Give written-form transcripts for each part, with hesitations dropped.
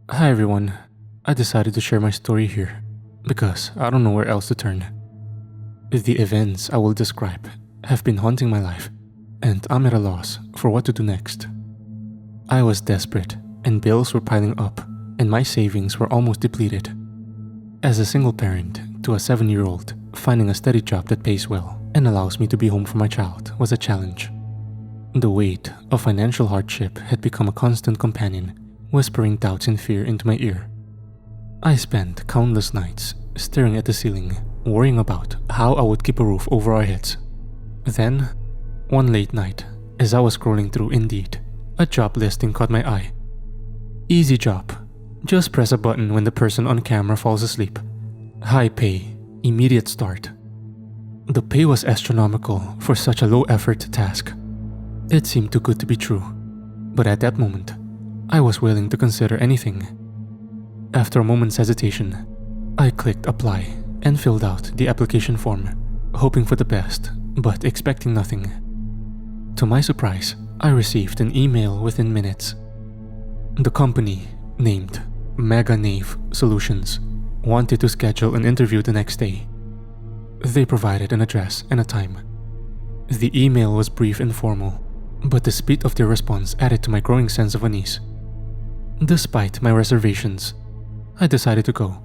Hi everyone, I decided to share my story here because I don't know where else to turn. The events I will describe have been haunting my life and I'm at a loss for what to do next. I was desperate and bills were piling up and my savings were almost depleted. As a single parent to a 7-year-old, finding a steady job that pays well and allows me to be home for my child was a challenge. The weight of financial hardship had become a constant companion, whispering doubts and fear into my ear. I spent countless nights staring at the ceiling, worrying about how I would keep a roof over our heads. Then, one late night, as I was scrolling through Indeed, a job listing caught my eye. Easy job. Just press a button when the person on camera falls asleep. High pay, immediate start. The pay was astronomical for such a low-effort task. It seemed too good to be true, but at that moment, I was willing to consider anything. After a moment's hesitation, I clicked apply and filled out the application form, hoping for the best, but expecting nothing. To my surprise, I received an email within minutes. The company, named Mega Nave Solutions, wanted to schedule an interview the next day. They provided an address and a time. The email was brief and formal, but the speed of their response added to my growing sense of unease. Despite my reservations, I decided to go.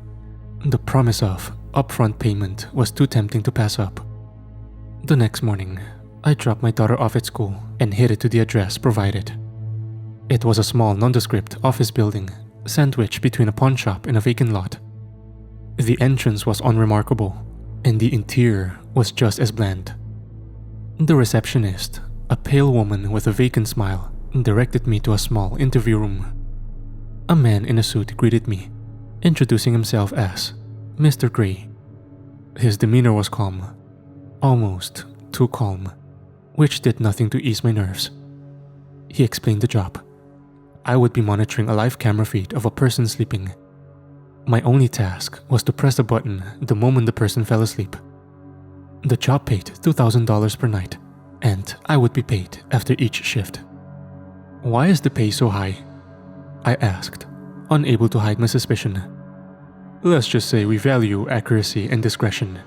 The promise of upfront payment was too tempting to pass up. The next morning, I dropped my daughter off at school and headed to the address provided. It was a small nondescript office building, sandwiched between a pawn shop and a vacant lot. The entrance was unremarkable, and the interior was just as bland. The receptionist, a pale woman with a vacant smile, directed me to a small interview room. A man in a suit greeted me, introducing himself as Mr. Gray. His demeanor was calm, almost too calm, which did nothing to ease my nerves. He explained the job. I would be monitoring a live camera feed of a person sleeping. My only task was to press a button the moment the person fell asleep. The job paid $2,000 per night, and I would be paid after each shift. Why is the pay so high? I asked, unable to hide my suspicion. Let's just say we value accuracy and discretion.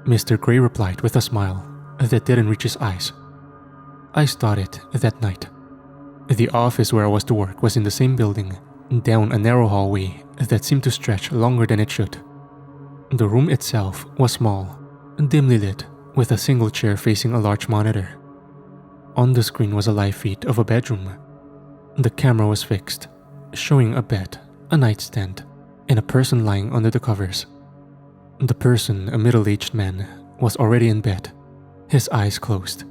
Mr. Gray replied with a smile that didn't reach his eyes. I started that night. The office where I was to work was in the same building, down a narrow hallway that seemed to stretch longer than it should. The room itself was small, dimly lit, with a single chair facing a large monitor. On the screen was a live feed of a bedroom. The camera was fixed, showing a bed, a nightstand, and a person lying under the covers. The person, a middle-aged man, was already in bed, his eyes closed.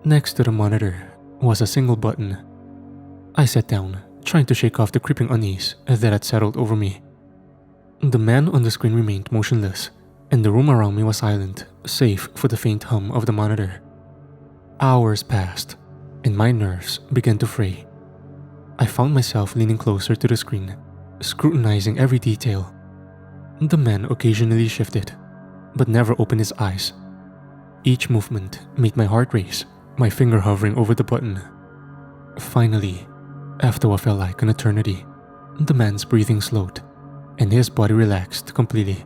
Next to the monitor was a single button. I sat down, trying to shake off the creeping unease that had settled over me. The man on the screen remained motionless, and the room around me was silent, save for the faint hum of the monitor. Hours passed, and my nerves began to fray. I found myself leaning closer to the screen, scrutinizing every detail. The man occasionally shifted, but never opened his eyes. Each movement made my heart race, my finger hovering over the button. Finally, after what felt like an eternity, the man's breathing slowed, and his body relaxed completely.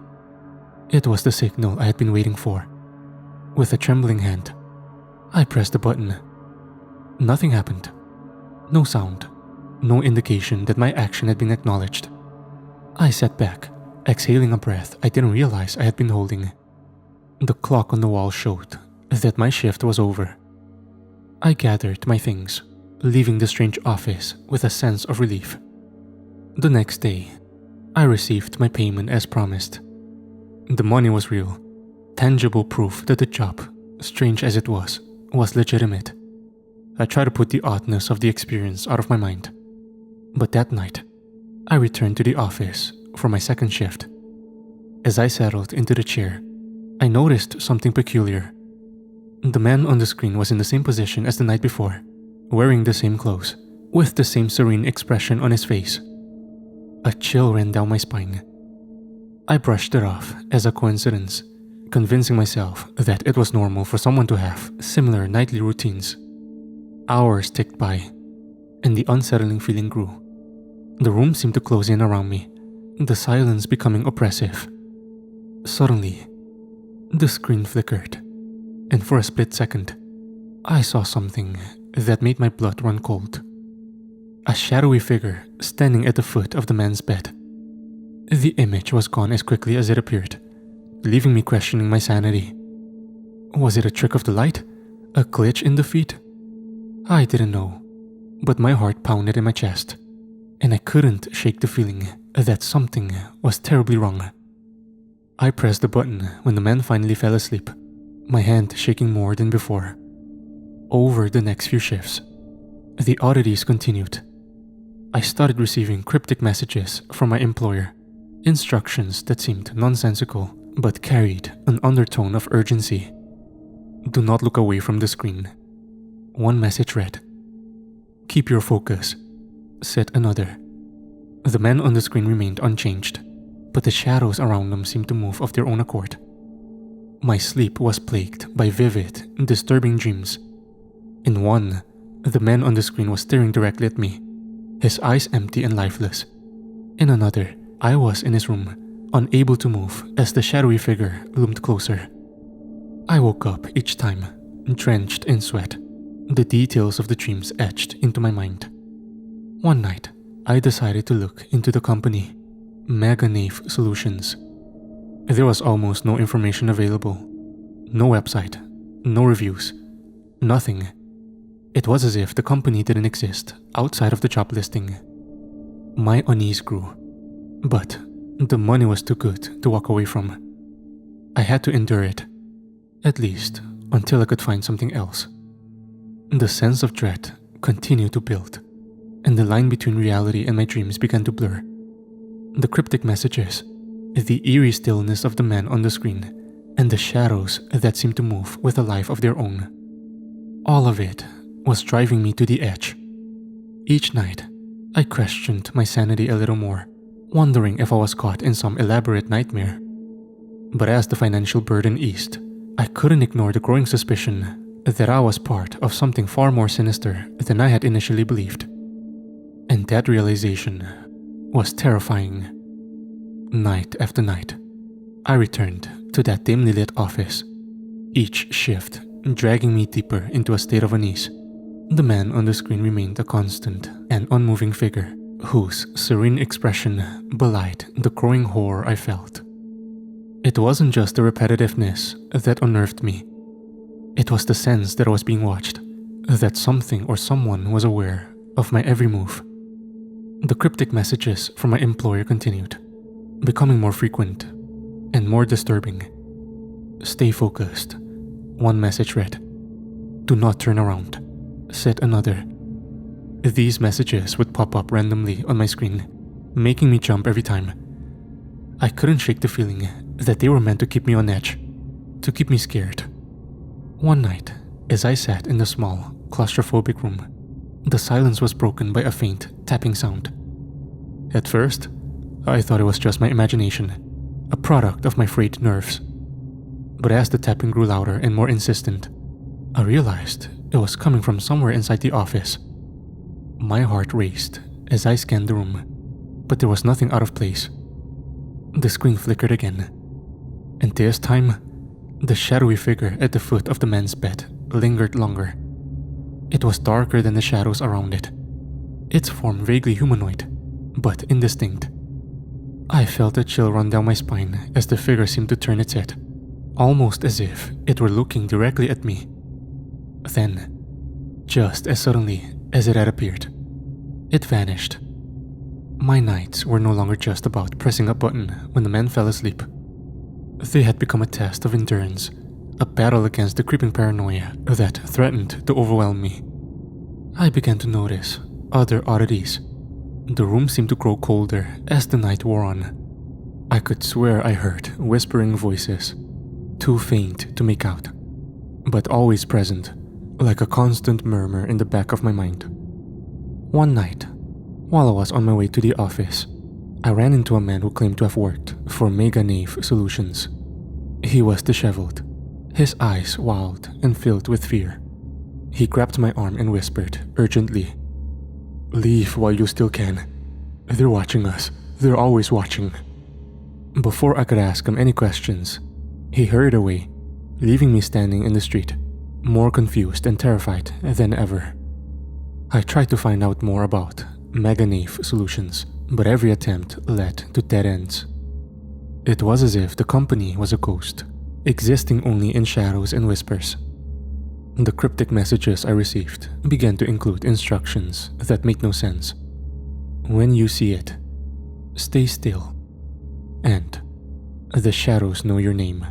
It was the signal I had been waiting for. With a trembling hand, I pressed the button. Nothing happened. No sound. No indication that my action had been acknowledged. I sat back, exhaling a breath I didn't realize I had been holding. The clock on the wall showed that my shift was over. I gathered my things, leaving the strange office with a sense of relief. The next day, I received my payment as promised. The money was real, tangible proof that the job, strange as it was legitimate. I tried to put the oddness of the experience out of my mind. But that night, I returned to the office for my second shift. As I settled into the chair, I noticed something peculiar. The man on the screen was in the same position as the night before, wearing the same clothes, with the same serene expression on his face. A chill ran down my spine. I brushed it off as a coincidence, convincing myself that it was normal for someone to have similar nightly routines. Hours ticked by, and the unsettling feeling grew. The room seemed to close in around me, the silence becoming oppressive. Suddenly, the screen flickered, and for a split second, I saw something that made my blood run cold. A shadowy figure standing at the foot of the man's bed. The image was gone as quickly as it appeared, leaving me questioning my sanity. Was it a trick of the light? A glitch in the feed? I didn't know, but my heart pounded in my chest, and I couldn't shake the feeling that something was terribly wrong. I pressed the button when the man finally fell asleep, my hand shaking more than before. Over the next few shifts, the oddities continued. I started receiving cryptic messages from my employer, instructions that seemed nonsensical but carried an undertone of urgency. Do not look away from the screen. One message read, "Keep your focus," said another. The men on the screen remained unchanged, but the shadows around them seemed to move of their own accord. My sleep was plagued by vivid, disturbing dreams. In one, the man on the screen was staring directly at me, his eyes empty and lifeless. In another, I was in his room, unable to move as the shadowy figure loomed closer. I woke up each time, drenched in sweat, the details of the dreams etched into my mind. One night, I decided to look into the company, Myuu Solutions. There was almost no information available. No website, no reviews, nothing. It was as if the company didn't exist outside of the job listing. My unease grew, but the money was too good to walk away from. I had to endure it, at least until I could find something else. The sense of dread continued to build, and the line between reality and my dreams began to blur. The cryptic messages, the eerie stillness of the man on the screen, and the shadows that seemed to move with a life of their own. All of it was driving me to the edge. Each night, I questioned my sanity a little more, wondering if I was caught in some elaborate nightmare. But as the financial burden eased, I couldn't ignore the growing suspicion that I was part of something far more sinister than I had initially believed. And that realization was terrifying. Night after night, I returned to that dimly lit office, each shift dragging me deeper into a state of unease. The man on the screen remained a constant and unmoving figure, whose serene expression belied the growing horror I felt. It wasn't just the repetitiveness that unnerved me. It was the sense that I was being watched, that something or someone was aware of my every move. The cryptic messages from my employer continued, becoming more frequent and more disturbing. "Stay focused," one message read. "Do not turn around," said another. These messages would pop up randomly on my screen, making me jump every time. I couldn't shake the feeling that they were meant to keep me on edge, to keep me scared. One night, as I sat in the small, claustrophobic room, the silence was broken by a faint tapping sound. At first, I thought it was just my imagination, a product of my frayed nerves. But as the tapping grew louder and more insistent, I realized it was coming from somewhere inside the office. My heart raced as I scanned the room, but there was nothing out of place. The screen flickered again, and this time, the shadowy figure at the foot of the man's bed lingered longer. It was darker than the shadows around it, its form vaguely humanoid, but indistinct. I felt a chill run down my spine as the figure seemed to turn its head, almost as if it were looking directly at me. Then, just as suddenly as it had appeared, it vanished. My nights were no longer just about pressing a button when the man fell asleep. They had become a test of endurance, a battle against the creeping paranoia that threatened to overwhelm me. I began to notice other oddities. The room seemed to grow colder as the night wore on. I could swear I heard whispering voices, too faint to make out, but always present, like a constant murmur in the back of my mind. One night, while I was on my way to the office, I ran into a man who claimed to have worked for Myuu Solutions. He was disheveled, his eyes wild and filled with fear. He grabbed my arm and whispered urgently, "Leave while you still can. They're watching us. They're always watching." Before I could ask him any questions, he hurried away, leaving me standing in the street, more confused and terrified than ever. I tried to find out more about Mega Knave solutions, but every attempt led to dead ends. It was as if the company was a ghost, existing only in shadows and whispers. The cryptic messages I received began to include instructions that make no sense. "When you see it, stay still," and "The shadows know your name."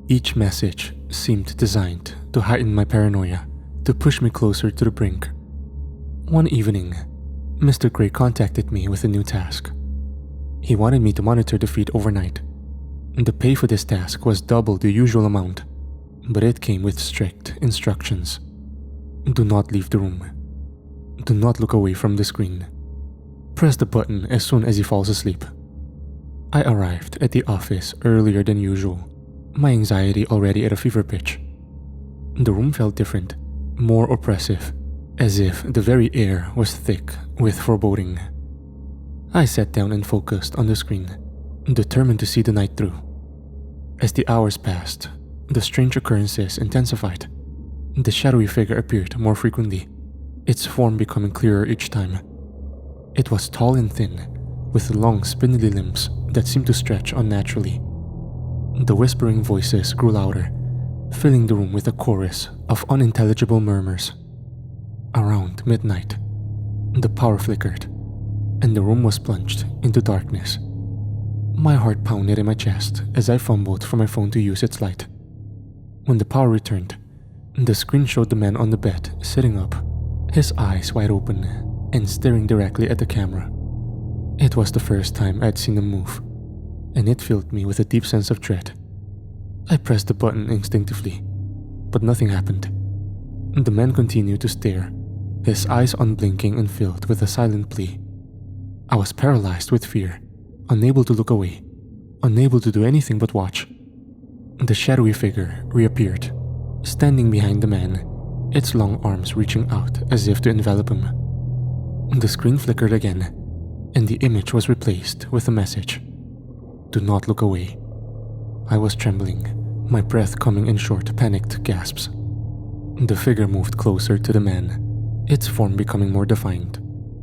Each message seemed designed to heighten my paranoia, to push me closer to the brink. One evening, Mr. Gray contacted me with a new task. He wanted me to monitor the feed overnight. The pay for this task was double the usual amount, but it came with strict instructions. Do not leave the room. Do not look away from the screen. Press the button as soon as he falls asleep. I arrived at the office earlier than usual, my anxiety already at a fever pitch. The room felt different, more oppressive, as if the very air was thick with foreboding. I sat down and focused on the screen, determined to see the night through. As the hours passed, the strange occurrences intensified. The shadowy figure appeared more frequently, its form becoming clearer each time. It was tall and thin, with long spindly limbs that seemed to stretch unnaturally. The whispering voices grew louder, filling the room with a chorus of unintelligible murmurs. Around midnight, the power flickered, and the room was plunged into darkness. My heart pounded in my chest as I fumbled for my phone to use its light. When the power returned, the screen showed the man on the bed sitting up, his eyes wide open and staring directly at the camera. It was the first time I'd seen him move, and it filled me with a deep sense of dread. I pressed the button instinctively, but nothing happened. The man continued to stare, his eyes unblinking and filled with a silent plea. I was paralyzed with fear, unable to look away, unable to do anything but watch. The shadowy figure reappeared, standing behind the man, its long arms reaching out as if to envelop him. The screen flickered again, and the image was replaced with a message. "Do not look away." I was trembling, my breath coming in short, panicked gasps. The figure moved closer to the man, its form becoming more defined,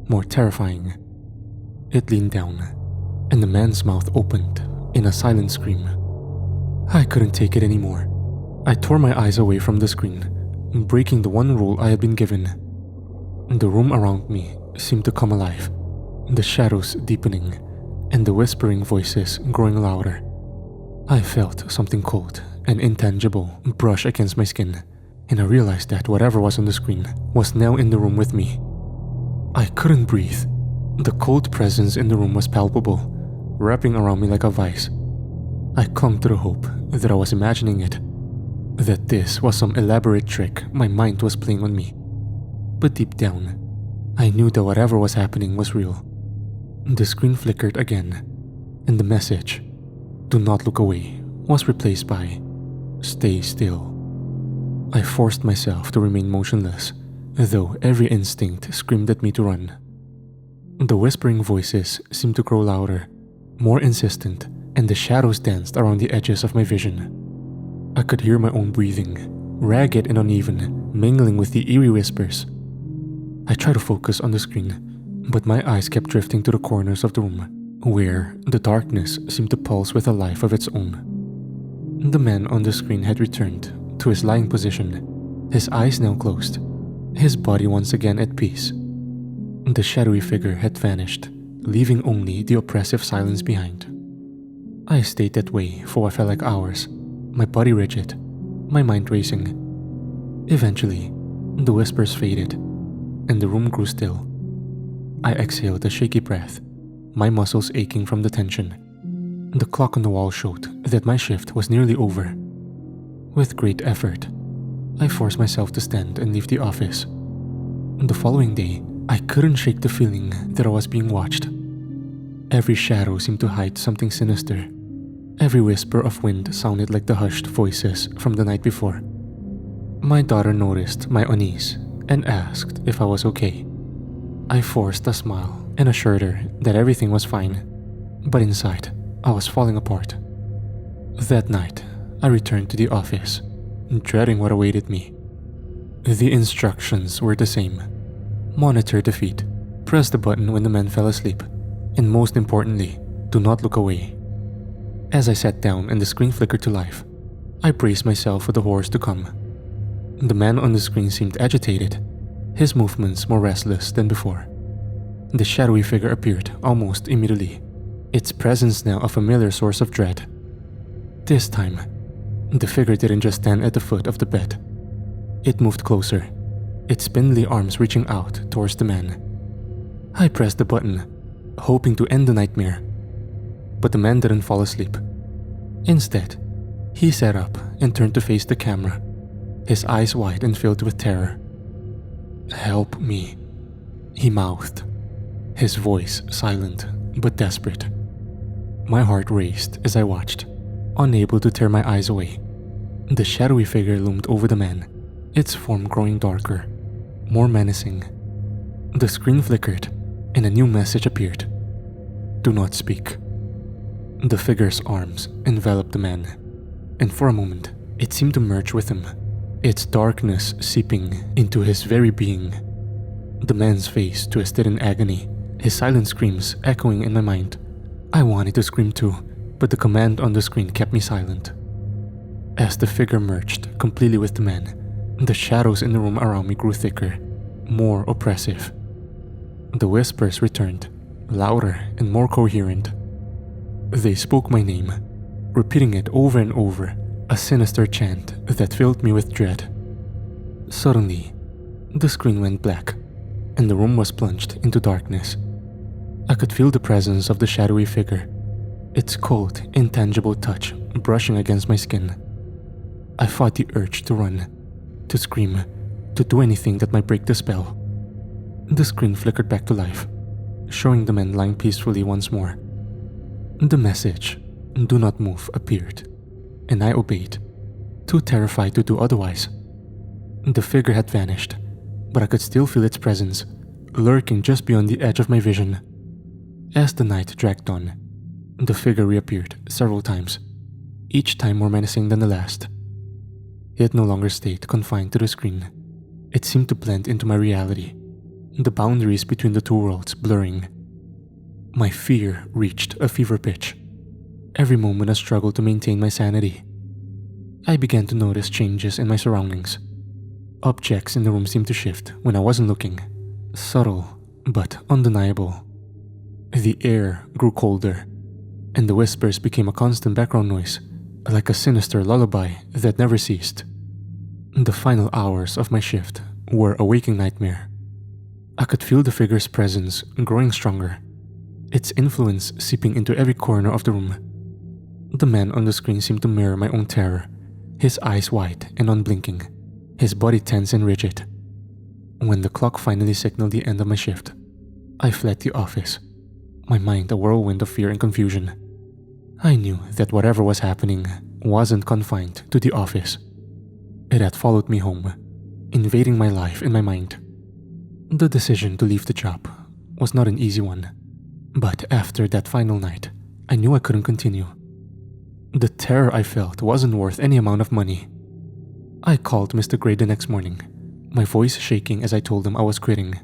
more terrifying. It leaned down, and the man's mouth opened in a silent scream. I couldn't take it anymore. I tore my eyes away from the screen, breaking the one rule I had been given. The room around me seemed to come alive, the shadows deepening, and the whispering voices growing louder. I felt something cold and intangible brush against my skin, and I realized that whatever was on the screen was now in the room with me. I couldn't breathe. The cold presence in the room was palpable, wrapping around me like a vice. I clung to the hope that I was imagining it, that this was some elaborate trick my mind was playing on me. But deep down, I knew that whatever was happening was real. The screen flickered again, and the message, "Do not look away," was replaced by, "Stay still." I forced myself to remain motionless, though every instinct screamed at me to run. The whispering voices seemed to grow louder, more insistent, and the shadows danced around the edges of my vision. I could hear my own breathing, ragged and uneven, mingling with the eerie whispers. I tried to focus on the screen, but my eyes kept drifting to the corners of the room, where the darkness seemed to pulse with a life of its own. The man on the screen had returned to his lying position, his eyes now closed, his body once again at peace. The shadowy figure had vanished, leaving only the oppressive silence behind. I stayed that way for what felt like hours, my body rigid, my mind racing. Eventually, the whispers faded, and the room grew still. I exhaled a shaky breath, my muscles aching from the tension. The clock on the wall showed that my shift was nearly over. With great effort, I forced myself to stand and leave the office. The following day, I couldn't shake the feeling that I was being watched. Every shadow seemed to hide something sinister. Every whisper of wind sounded like the hushed voices from the night before. My daughter noticed my unease and asked if I was okay. I forced a smile and assured her that everything was fine, but inside, I was falling apart. That night, I returned to the office, dreading what awaited me. The instructions were the same. Monitor the feet, press the button when the man fell asleep, and most importantly, do not look away. As I sat down and the screen flickered to life, I braced myself for the horrors to come. The man on the screen seemed agitated, his movements more restless than before. The shadowy figure appeared almost immediately, its presence now a familiar source of dread. This time, the figure didn't just stand at the foot of the bed. It moved closer, its spindly arms reaching out towards the man. I pressed the button, hoping to end the nightmare. But the man didn't fall asleep. Instead, he sat up and turned to face the camera, his eyes wide and filled with terror. "Help me," he mouthed, his voice silent but desperate. My heart raced as I watched, unable to tear my eyes away. The shadowy figure loomed over the man, its form growing darker, more menacing. The screen flickered, and a new message appeared. "Do not speak." The figure's arms enveloped the man, and for a moment, it seemed to merge with him, its darkness seeping into his very being. The man's face twisted in agony, his silent screams echoing in my mind. I wanted to scream too, but the command on the screen kept me silent. As the figure merged completely with the man, the shadows in the room around me grew thicker, more oppressive. The whispers returned, louder and more coherent. They spoke my name, repeating it over and over, a sinister chant that filled me with dread. Suddenly, the screen went black, and the room was plunged into darkness. I could feel the presence of the shadowy figure, its cold, intangible touch brushing against my skin. I fought the urge to run, to scream, to do anything that might break the spell. The screen flickered back to life, showing the man lying peacefully once more. The message, "Do not move," appeared, and I obeyed, too terrified to do otherwise. The figure had vanished, but I could still feel its presence, lurking just beyond the edge of my vision. As the night dragged on, the figure reappeared several times, each time more menacing than the last. It no longer stayed confined to the screen. It seemed to blend into my reality, the boundaries between the two worlds blurring. My fear reached a fever pitch. Every moment I struggled to maintain my sanity. I began to notice changes in my surroundings. Objects in the room seemed to shift when I wasn't looking, subtle but undeniable. The air grew colder, and the whispers became a constant background noise, like a sinister lullaby that never ceased. The final hours of my shift were a waking nightmare. I could feel the figure's presence growing stronger, its influence seeping into every corner of the room. The man on the screen seemed to mirror my own terror, his eyes wide and unblinking, his body tense and rigid. When the clock finally signaled the end of my shift, I fled the office, my mind a whirlwind of fear and confusion. I knew that whatever was happening wasn't confined to the office. It had followed me home, invading my life and my mind. The decision to leave the job was not an easy one, but after that final night, I knew I couldn't continue. The terror I felt wasn't worth any amount of money. I called Mr. Gray the next morning, my voice shaking as I told him I was quitting.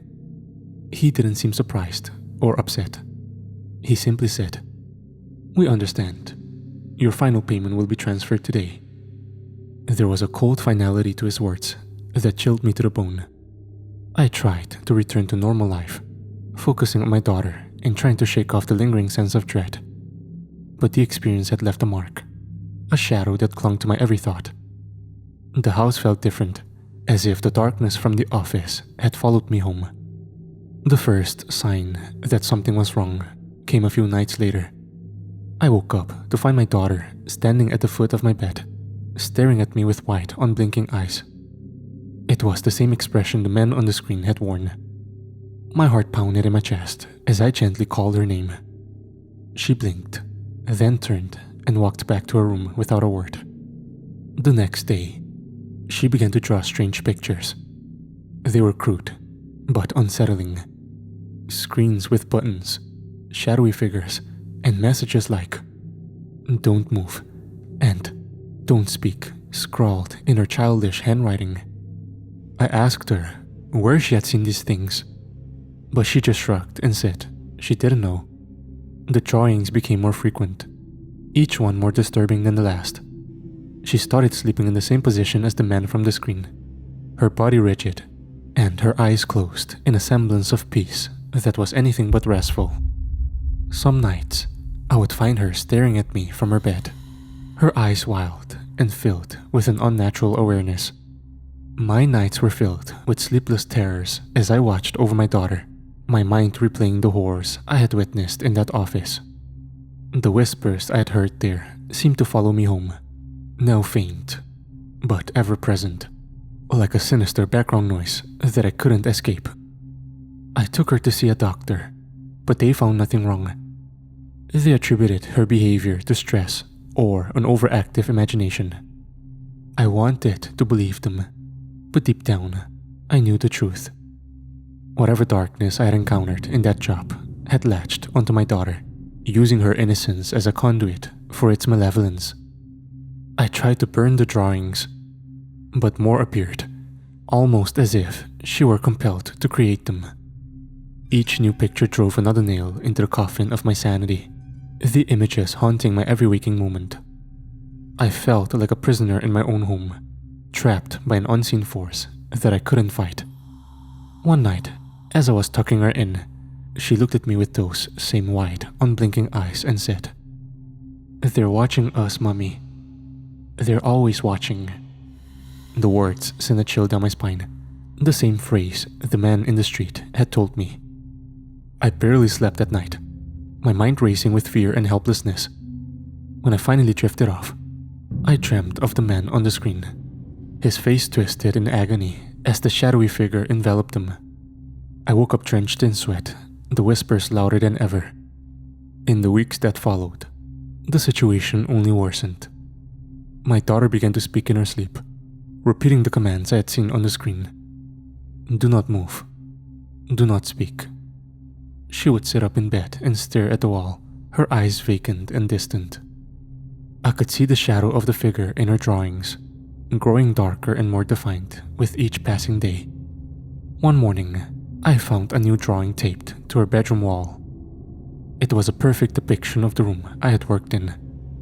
He didn't seem surprised or upset. He simply said, "We understand. Your final payment will be transferred today." There was a cold finality to his words that chilled me to the bone. I tried to return to normal life, focusing on my daughter and trying to shake off the lingering sense of dread. But the experience had left a mark, a shadow that clung to my every thought. The house felt different, as if the darkness from the office had followed me home. The first sign that something was wrong came a few nights later. I woke up to find my daughter standing at the foot of my bed, staring at me with wide, unblinking eyes. It was the same expression the man on the screen had worn. My heart pounded in my chest as I gently called her name. She blinked, then turned and walked back to her room without a word. The next day, she began to draw strange pictures. They were crude, but unsettling. Screens with buttons, shadowy figures, and messages like, "Don't move," and "Don't speak," scrawled in her childish handwriting. I asked her where she had seen these things, but she just shrugged and said she didn't know. The drawings became more frequent, each one more disturbing than the last. She started sleeping in the same position as the man from the screen, her body rigid, and her eyes closed in a semblance of peace that was anything but restful. Some nights, I would find her staring at me from her bed, her eyes wild and filled with an unnatural awareness. My nights were filled with sleepless terrors as I watched over my daughter, my mind replaying the horrors I had witnessed in that office. The whispers I had heard there seemed to follow me home, now faint, but ever present, like a sinister background noise that I couldn't escape. I took her to see a doctor, but they found nothing wrong. They attributed her behavior to stress or an overactive imagination. I wanted to believe them, but deep down, I knew the truth. Whatever darkness I had encountered in that job had latched onto my daughter, using her innocence as a conduit for its malevolence. I tried to burn the drawings, but more appeared, almost as if she were compelled to create them. Each new picture drove another nail into the coffin of my sanity, the images haunting my every waking moment. I felt like a prisoner in my own home, trapped by an unseen force that I couldn't fight. One night, as I was tucking her in, she looked at me with those same wide, unblinking eyes and said, "They're watching us, Mommy. They're always watching." The words sent a chill down my spine, the same phrase the man in the street had told me. I barely slept that night, my mind racing with fear and helplessness. When I finally drifted off, I dreamt of the man on the screen, his face twisted in agony as the shadowy figure enveloped him. I woke up drenched in sweat, the whispers louder than ever. In the weeks that followed, the situation only worsened. My daughter began to speak in her sleep, repeating the commands I had seen on the screen. "Do not move. Do not speak." She would sit up in bed and stare at the wall, her eyes vacant and distant. I could see the shadow of the figure in her drawings, growing darker and more defined with each passing day. One morning, I found a new drawing taped to her bedroom wall. It was a perfect depiction of the room I had worked in,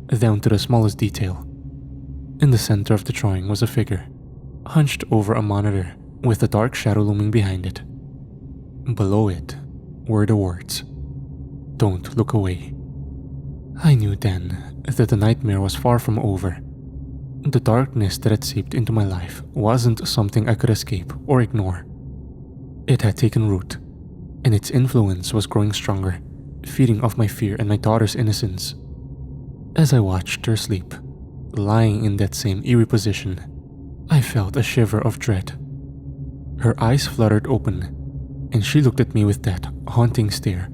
down to the smallest detail. In the center of the drawing was a figure, hunched over a monitor with a dark shadow looming behind it. Below it were the words, "Don't look away." I knew then that the nightmare was far from over. The darkness that had seeped into my life wasn't something I could escape or ignore. It had taken root, and its influence was growing stronger, feeding off my fear and my daughter's innocence. As I watched her sleep, lying in that same eerie position, I felt a shiver of dread. Her eyes fluttered open, and she looked at me with that haunting stare.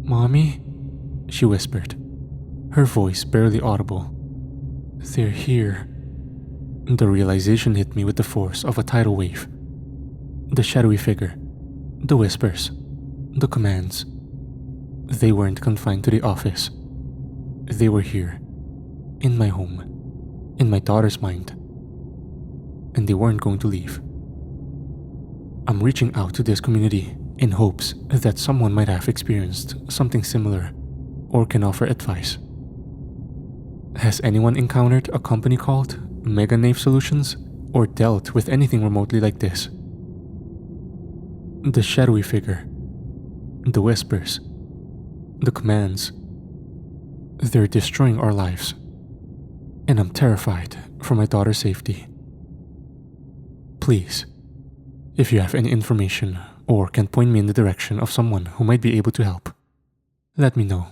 "Mommy?" she whispered, her voice barely audible. "They're here." The realization hit me with the force of a tidal wave. The shadowy figure, the whispers, the commands. They weren't confined to the office. They were here, in my home, in my daughter's mind. And they weren't going to leave. I'm reaching out to this community in hopes that someone might have experienced something similar or can offer advice. Has anyone encountered a company called Mega Knave Solutions or dealt with anything remotely like this? The shadowy figure, the whispers, the commands, they're destroying our lives, and I'm terrified for my daughter's safety. Please, if you have any information or can point me in the direction of someone who might be able to help, let me know.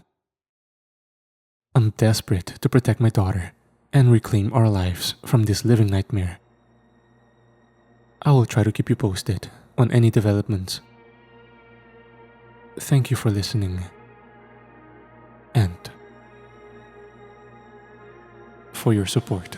I'm desperate to protect my daughter and reclaim our lives from this living nightmare. I will try to keep you posted on any developments. Thank you for listening, and for your support.